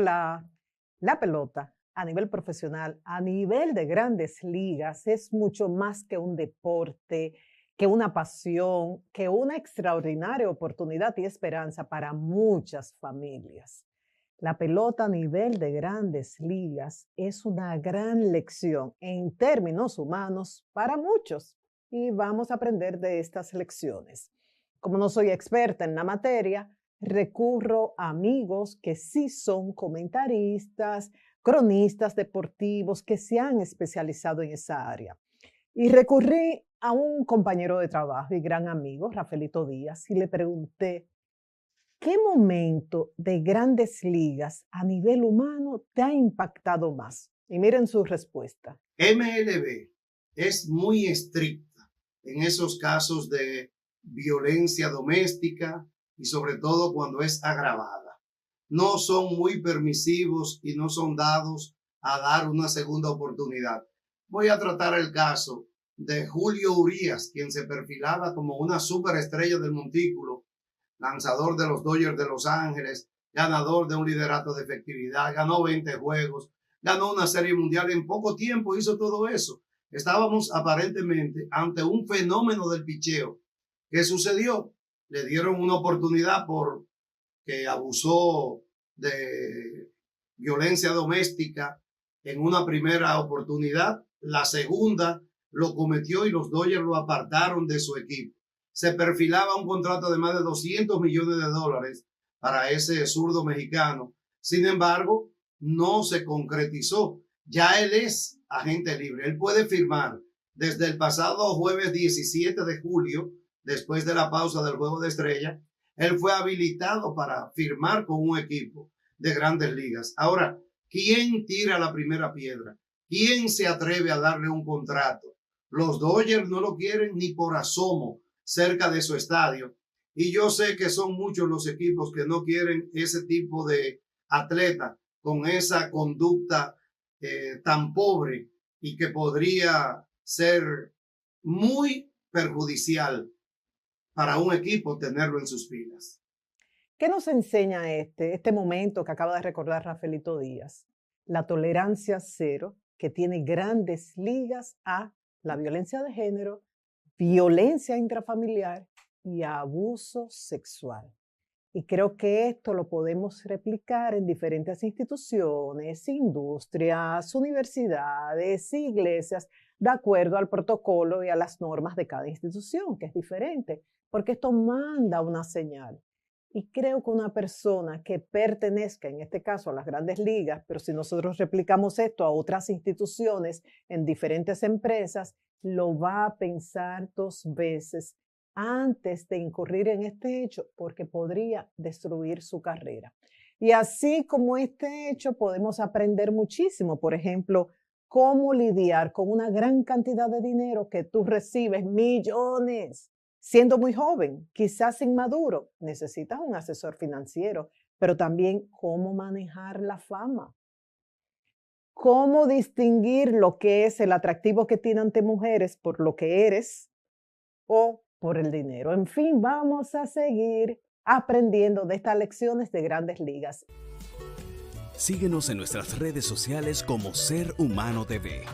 la pelota a nivel profesional, a nivel de grandes ligas, es mucho más que un deporte, que una pasión, que una extraordinaria oportunidad y esperanza para muchas familias. La pelota a nivel de grandes ligas es una gran lección en términos humanos para muchos y vamos a aprender de estas lecciones. Como no soy experta en la materia, recurro a amigos que sí son comentaristas, cronistas deportivos que se han especializado en esa área. Y recurrí a un compañero de trabajo y gran amigo, Rafaelito Díaz, y le pregunté, ¿qué momento de grandes ligas a nivel humano te ha impactado más? Y miren su respuesta. MLB es muy estricta en esos casos de violencia doméstica y sobre todo cuando es agravada. No son muy permisivos y no son dados a dar una segunda oportunidad. Voy a tratar el caso de Julio Urías, quien se perfilaba como una superestrella del montículo, lanzador de los Dodgers de Los Ángeles, ganador de un liderato de efectividad, ganó 20 juegos, ganó una serie mundial, en poco tiempo hizo todo eso. Estábamos aparentemente ante un fenómeno del picheo. ¿Qué sucedió? Le dieron una oportunidad porque abusó de violencia doméstica en una primera oportunidad. La segunda lo cometió y los Dodgers lo apartaron de su equipo. Se perfilaba un contrato de más de $200 millones para ese zurdo mexicano. Sin embargo, no se concretizó. Ya él es agente libre. Él puede firmar desde el pasado jueves 17 de julio, después de la pausa del Juego de Estrellas. Él fue habilitado para firmar con un equipo de grandes ligas. Ahora, ¿quién tira la primera piedra? ¿Quién se atreve a darle un contrato? Los Dodgers no lo quieren ni por asomo cerca de su estadio. Y yo sé que son muchos los equipos que no quieren ese tipo de atleta con esa conducta tan pobre y que podría ser muy perjudicial para un equipo tenerlo en sus filas. ¿Qué nos enseña este momento que acaba de recordar Rafaelito Díaz? La tolerancia cero que tiene grandes ligas a la violencia de género, violencia intrafamiliar y abuso sexual. Y creo que esto lo podemos replicar en diferentes instituciones, industrias, universidades, iglesias, de acuerdo al protocolo y a las normas de cada institución, que es diferente, porque esto manda una señal. Y creo que una persona que pertenezca, en este caso, a las grandes ligas, pero si nosotros replicamos esto a otras instituciones en diferentes empresas, lo va a pensar dos veces antes de incurrir en este hecho, porque podría destruir su carrera. Y así como este hecho, podemos aprender muchísimo. Por ejemplo, cómo lidiar con una gran cantidad de dinero que tú recibes, millones, siendo muy joven, quizás inmaduro. Necesitas un asesor financiero, pero también cómo manejar la fama. Cómo distinguir lo que es el atractivo que tiene ante mujeres por lo que eres o por el dinero. En fin, vamos a seguir aprendiendo de estas lecciones de grandes ligas. Síguenos en nuestras redes sociales como Ser Humano TV.